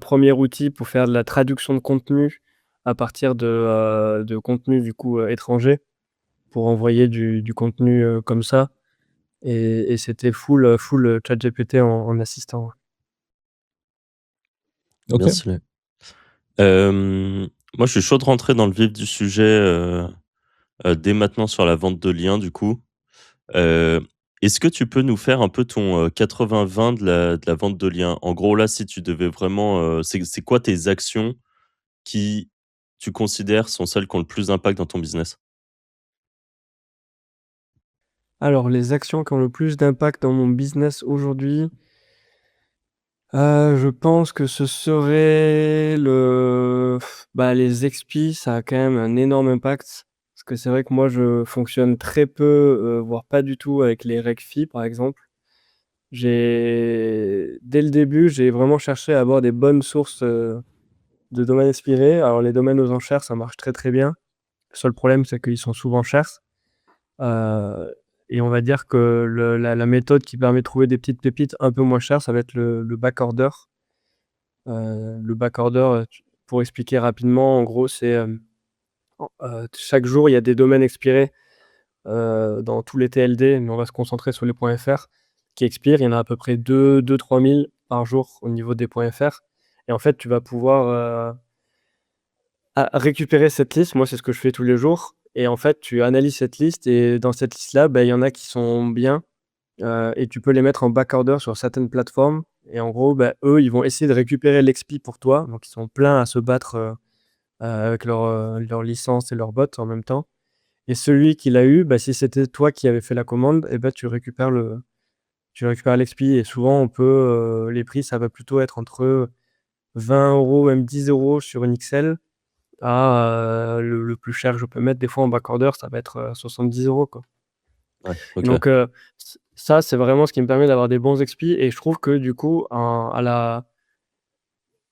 premier outil pour faire de la traduction de contenu à partir de contenus du coup, étrangers pour envoyer du contenu, comme ça et c'était full ChatGPT en assistant, ouais. Bien OK. stylé. Hem, Moi, je suis chaud de rentrer dans le vif du sujet, dès maintenant sur la vente de liens, du coup. Heu, Est-ce que tu peux nous faire un peu ton, 80-20 de la vente de liens? En gros, là, si tu devais vraiment, c'est quoi tes actions qui, tu considères, sont celles qui ont le plus d'impact dans ton business? Alors les actions qui ont le plus d'impact dans mon business aujourd'hui, je pense que ce serait les expis, ça a quand même un énorme impact. Parce que c'est vrai que moi je fonctionne très peu, voire pas du tout avec les recfis par exemple. Dès le début, j'ai vraiment cherché à avoir des bonnes sources, de domaines inspirés. Alors les domaines aux enchères, ça marche très, très bien. Le seul problème, c'est qu'ils sont souvent chers. Heu et on va dire que la méthode qui permet de trouver des petites pépites un peu moins chères, ça va être le backorder. Le backorder, pour expliquer rapidement, en gros, c'est, chaque jour, il y a des domaines expirés, dans tous les TLD, mais on va se concentrer sur les .fr qui expirent. Il y en a à peu près 2 000-3 000 par jour au niveau des .fr et en fait, tu vas pouvoir, récupérer cette liste. Moi, c'est ce que je fais tous les jours et en fait, tu analyses cette liste et dans cette liste-là, il y en a qui sont bien, et tu peux les mettre en backorder sur certaines plateformes et en gros, eux, ils vont essayer de récupérer l'expi pour toi, donc ils sont pleins à se battre, avec leur licence et leur bot en même temps et celui qui l'a eu, si c'était toi qui avais fait la commande et tu récupères l'expi et souvent on peut, les prix, ça va plutôt être entre 20 €, même 10 € sur une XL le plus cher que je peux mettre des fois en backorder, ça va être, 70 € quoi. Ouais, Et OK. donc, ça, c'est vraiment ce qui me permet d'avoir des bons expis et je trouve que du coup, quand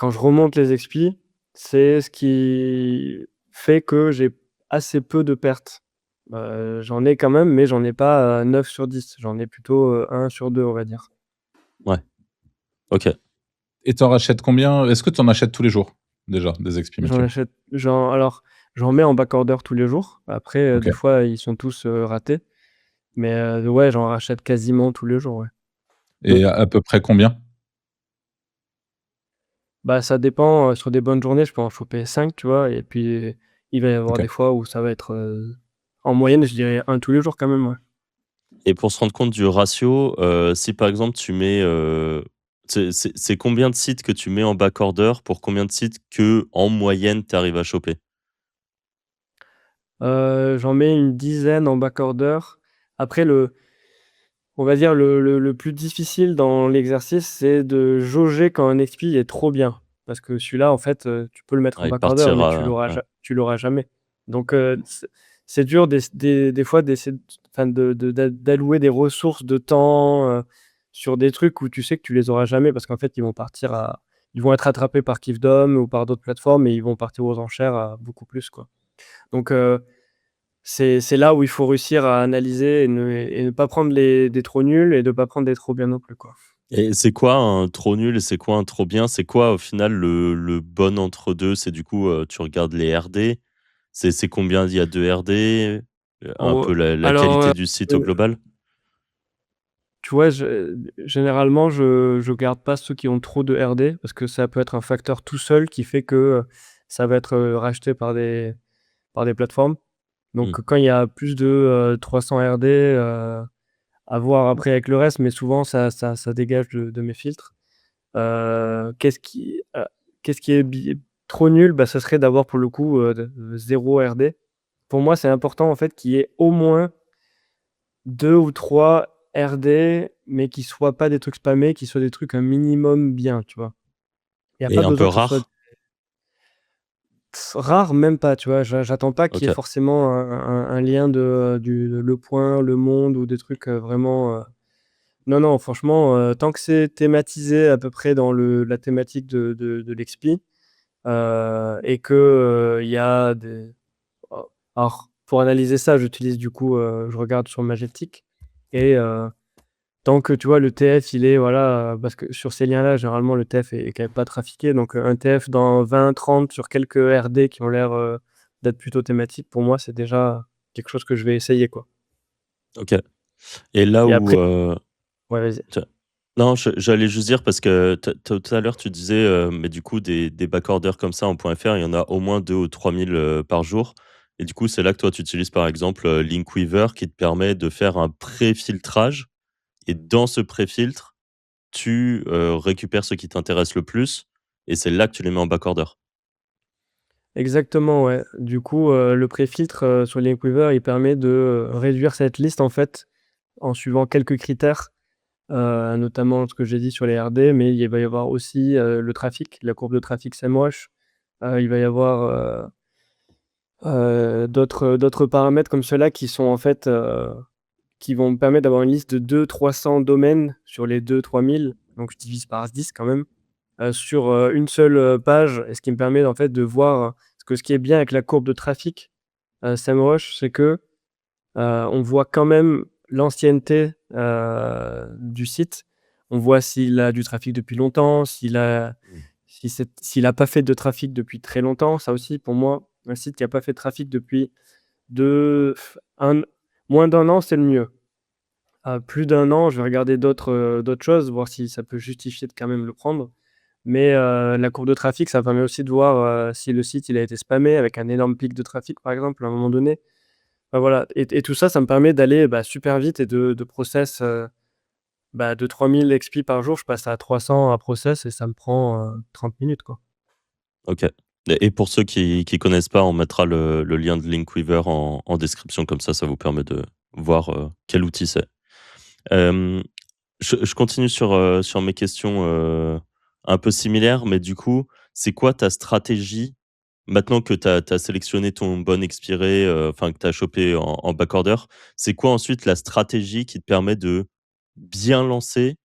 je remonte les expis, c'est ce qui fait que j'ai assez peu de pertes. J'en ai quand même, mais j'en ai pas, 9 sur 10. J'en ai plutôt, 1 sur 2, on va dire. Ouais, OK. Et tu en rachètes combien? Est-ce que tu en achètes tous les jours, déjà, des expi J'en métiers? achète j'en mets en backorder tous les jours. Après, OK. des fois, ils sont tous, ratés, mais ouais, j'en rachète quasiment tous les jours, ouais. Mmh. Et à peu près combien? Ça dépend, sur des bonnes journées, je peux en choper 5, tu vois? Et puis, il va y avoir OK. des fois où ça va être, en moyenne, je dirais un tous les jours quand même, ouais. Et pour se rendre compte du ratio, si par exemple tu mets, c'est combien de sites que tu mets en backorder pour combien de sites que en moyenne tu arrives à choper? J'en mets une dizaine en backorder. Après on va dire le plus difficile dans l'exercice, c'est de jauger quand un expi est trop bien. Parce que celui-là, en fait, tu peux le mettre en Ouais, il backorder, mais partira, ouais. tu l'auras jamais. Donc, c'est dur des fois d'essayer enfin d'allouer des ressources de temps, sur des trucs où tu sais que tu les auras jamais parce qu'en fait, ils vont être attrapés par Kifdom ou par d'autres plateformes et ils vont partir aux enchères à beaucoup plus, quoi. Donc, c'est là où il faut réussir à analyser et ne pas prendre des trop nuls et de pas prendre des trop bien non plus, quoi. Et c'est quoi un trop nul et c'est quoi un trop bien? C'est quoi au final le bon entre 2? C'est du coup, tu regardes les RD? C'est combien il y a de RD? Un Oh, peu la alors, qualité du site au global? tu vois, généralement, je garde pas ceux qui ont trop de RD parce que ça peut être un facteur tout seul qui fait que, ça va être, racheté par des plateformes. Mmh. Donc quand il y a plus de, 300 RD, à voir après avec le reste, mais souvent ça dégage de mes filtres. Qu'est-ce qui est trop nul? Ça serait d'avoir pour le coup, 0 RD. Pour moi, c'est important en fait qu'il y ait au moins 2 ou 3 RD, mais qui soient pas des trucs spammés, qui soient des trucs un minimum bien, tu vois? Il y a Et pas un peu besoin que ce soit rare? rare, même pas, tu vois? J'attends pas qu'il y ait OK. forcément un lien du Le Point, Le Monde ou des trucs, vraiment, non, non, franchement, tant que c'est thématisé à peu près dans la thématique de l'expi, et que, il y a des alors pour analyser ça, j'utilise du coup, je regarde sur Mageltic et tant que, tu vois, le TF, il est, voilà, parce que sur ces liens-là, généralement, le TF est quand même pas trafiqué. Donc, un TF dans 20-30 sur quelques RD qui ont l'air, d'être plutôt thématiques, pour moi, c'est déjà quelque chose que je vais essayer, quoi. OK. Et là Et où, après ouais, vas-y. tu non, j'allais juste dire parce que tout à l'heure tu disais, mais du coup des backorders comme ça en .fr, il y en a au moins 2 ou 3 000 par jour et du coup, c'est là que toi tu utilises par exemple, Linkweaver qui te permet de faire un pré-filtrage et dans ce pré-filtre, tu, récupères ce qui t'intéresse le plus et c'est là que tu les mets en backorder. Exactement, ouais. Du coup, le préfiltre, sur Linkweaver, il permet de, réduire cette liste, en fait, en suivant quelques critères, notamment ce que j'ai dit sur les RD, mais il va y avoir aussi, le trafic, la courbe de trafic SEMrush. Il va y avoir, d'autres paramètres comme ceux-là qui sont, en fait, qui vont me permettre d'avoir une liste de 200-300 domaines sur les 2-3 000. Donc je divise par 10 quand même. Sur, une seule, page, et ce qui me permet, en fait, de voir, parce que ce qui est bien avec la courbe de trafic, SEMrush, c'est que, on voit quand même l'ancienneté, du site. On voit s'il a du trafic depuis longtemps, Mmh. s'il a pas fait de trafic depuis très longtemps. Ça aussi, pour moi, un site qui a pas fait de trafic depuis de un moins d'un an, c'est le mieux. À plus d'un an, je vais regarder d'autres choses, voir si ça peut justifier de quand même le prendre. Mais, la courbe de trafic, ça permet aussi de voir, si le site, il a été spammé avec un énorme pic de trafic, par exemple, à un moment donné. Bah, voilà, et tout ça, ça me permet d'aller, bah, super vite et de process, bah, de 3 000 exp par jour, je passe à 300 à process et ça me prend, 30 minutes, quoi. OK. Et pour ceux qui connaissent pas, on mettra le lien de Linkweaver en description comme ça vous permet de voir, quel outil c'est. Hem, je continue sur mes questions, un peu similaires, mais du coup, c'est quoi ta stratégie maintenant que tu as sélectionné ton bon expiré, enfin que tu as chopé en backorder? C'est quoi ensuite la stratégie qui te permet de bien lancer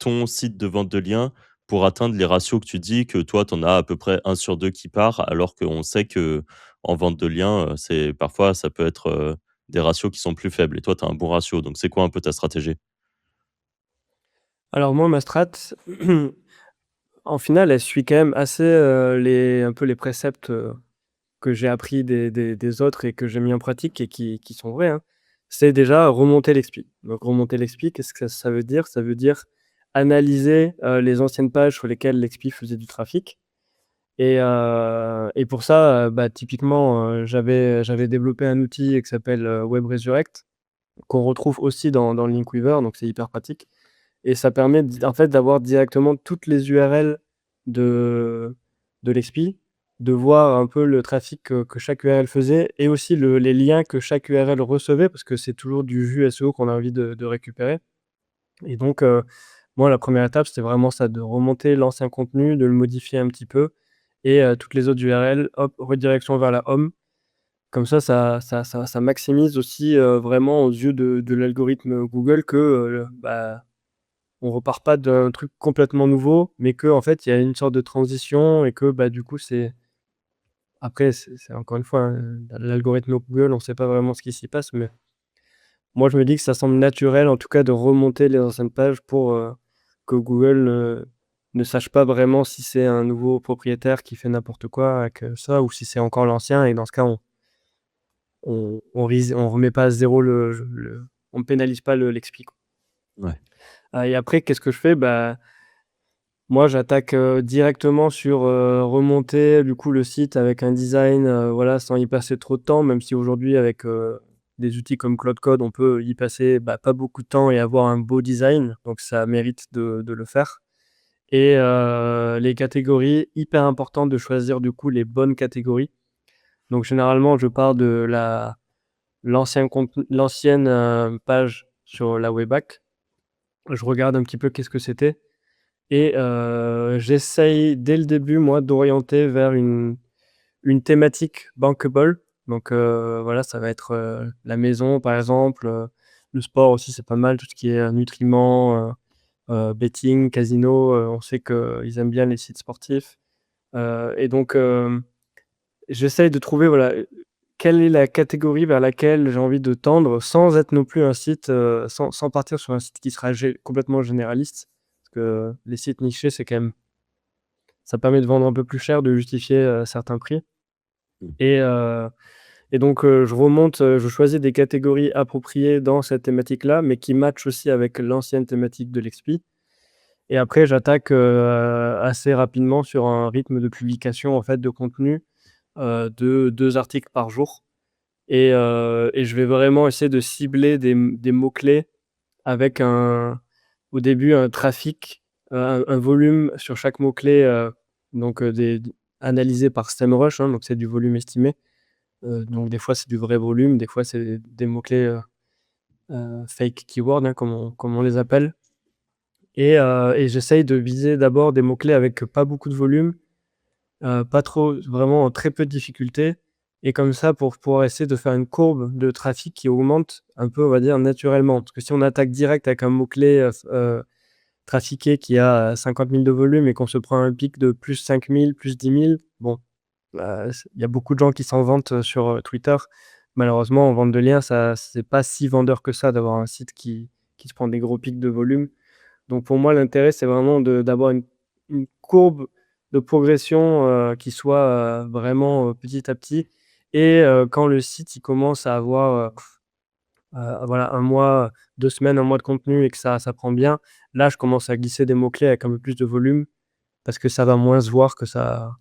ton site de vente de liens pour atteindre les ratios que tu dis que toi, tu en as à peu près 1/2 qui part, alors qu'on sait que en vente de liens, c'est parfois ça peut être, des ratios qui sont plus faibles et toi, tu as un bon ratio, donc c'est quoi un peu ta stratégie? Alors moi, ma strat, en finale, elle suit quand même assez, un peu les préceptes, que j'ai appris des autres et que j'ai mis en pratique et qui sont vrais, hein. C'est déjà remonter l'expi. Donc remonter l'expi, qu'est-ce que ça veut dire? Ça veut dire analyser, les anciennes pages sur lesquelles l'expi faisait du trafic, et pour ça, bah, typiquement, j'avais développé un outil qui s'appelle, WebResurrect, qu'on retrouve aussi dans Linkweaver, donc c'est hyper pratique, et ça permet en fait, d'avoir directement toutes les URL de l'expi, de voir un peu le trafic que chaque URL faisait, et aussi les liens que chaque URL recevait, parce que c'est toujours du jus SEO qu'on a envie de récupérer. Et donc, moi, la première étape, c'était vraiment ça, de remonter l'ancien contenu, de le modifier un petit peu, et toutes les autres URL, hop, redirection vers la home. Comme ça maximise aussi, vraiment aux yeux de l'algorithme Google que, bah, on repart pas d'un truc complètement nouveau, mais qu'en fait, il y a une sorte de transition, et que, bah, du coup, après, c'est encore une fois, hein, l'algorithme Google, on sait pas vraiment ce qui s'y passe, mais moi, je me dis que ça semble naturel, en tout cas, de remonter les anciennes pages pour, que Google, ne sache pas vraiment si c'est un nouveau propriétaire qui fait n'importe quoi avec, ça, ou si c'est encore l'ancien, et dans ce cas, on remet pas à 0 on pénalise pas l'expi, quoi. Ouais. Et après, qu'est-ce que je fais? Bah, moi, j'attaque, directement sur, remonter du coup le site avec un design, voilà, sans y passer trop de temps, même si aujourd'hui avec, des outils comme Claude Code, on peut y passer, bah, pas beaucoup de temps et avoir un beau design, donc ça mérite de le faire. Et les catégories, hyper important de choisir du coup les bonnes catégories. Donc généralement, je pars de l'ancienne, page sur la Webpack. Je regarde un petit peu qu'est-ce que c'était, et j'essaye dès le début, moi, d'orienter vers une thématique bankable. Donc voilà, ça va être, la maison, par exemple, le sport aussi, c'est pas mal, tout ce qui est, nutriments, betting, casino, on sait qu'ils aiment bien les sites sportifs, et donc j'essaye de trouver, voilà, quelle est la catégorie vers laquelle j'ai envie de tendre sans être non plus un site, sans partir sur un site qui sera complètement généraliste. Parce que les sites nichés, c'est quand même ça permet de vendre un peu plus cher, de justifier, certains prix. Mmh. Et donc, je choisis des catégories appropriées dans cette thématique-là, mais qui matchent aussi avec l'ancienne thématique de l'Expi. Et après, j'attaque assez rapidement sur un rythme de publication en fait, de contenu de 2 articles par jour. Et je vais vraiment essayer de cibler des mots-clés avec au début un trafic, un volume sur chaque mot-clé, donc analysé par SEMrush, hein, donc c'est du volume estimé. Donc des fois, c'est du vrai volume, des fois, c'est des mots-clés fake keywords, hein, comme on les appelle. Et j'essaye de viser d'abord des mots-clés avec pas beaucoup de volume, pas trop, vraiment très peu de difficulté. Et comme ça, pour pouvoir essayer de faire une courbe de trafic qui augmente un peu, on va dire, naturellement. Parce que si on attaque direct avec un mot-clé trafiqué qui a 50 000 de volume et qu'on se prend un pic de plus 5 000, plus 10 000, bon, il y a beaucoup de gens qui s'en vantent sur Twitter. Malheureusement, en vente de liens, c'est pas si vendeur que ça d'avoir un site qui se prend des gros pics de volume. Donc pour moi, l'intérêt, c'est vraiment d'avoir une courbe de progression qui soit vraiment petit à petit. Et quand le site il commence à avoir voilà, 1 mois, 2 semaines, 1 mois de contenu et que ça prend bien, là, je commence à glisser des mots-clés avec un peu plus de volume parce que ça va moins se voir que ça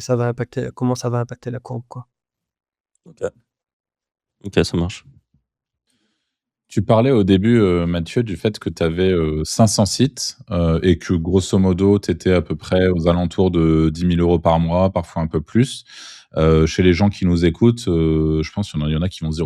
va impacter, comment ça va impacter la courbe, quoi. OK. OK, ça marche. Tu parlais au début, Mathieu, du fait que tu avais 500 sites et que grosso modo, tu étais à peu près aux alentours de 10 000 € par mois, parfois un peu plus. Chez les gens qui nous écoutent, je pense qu'il y en a qui vont se dire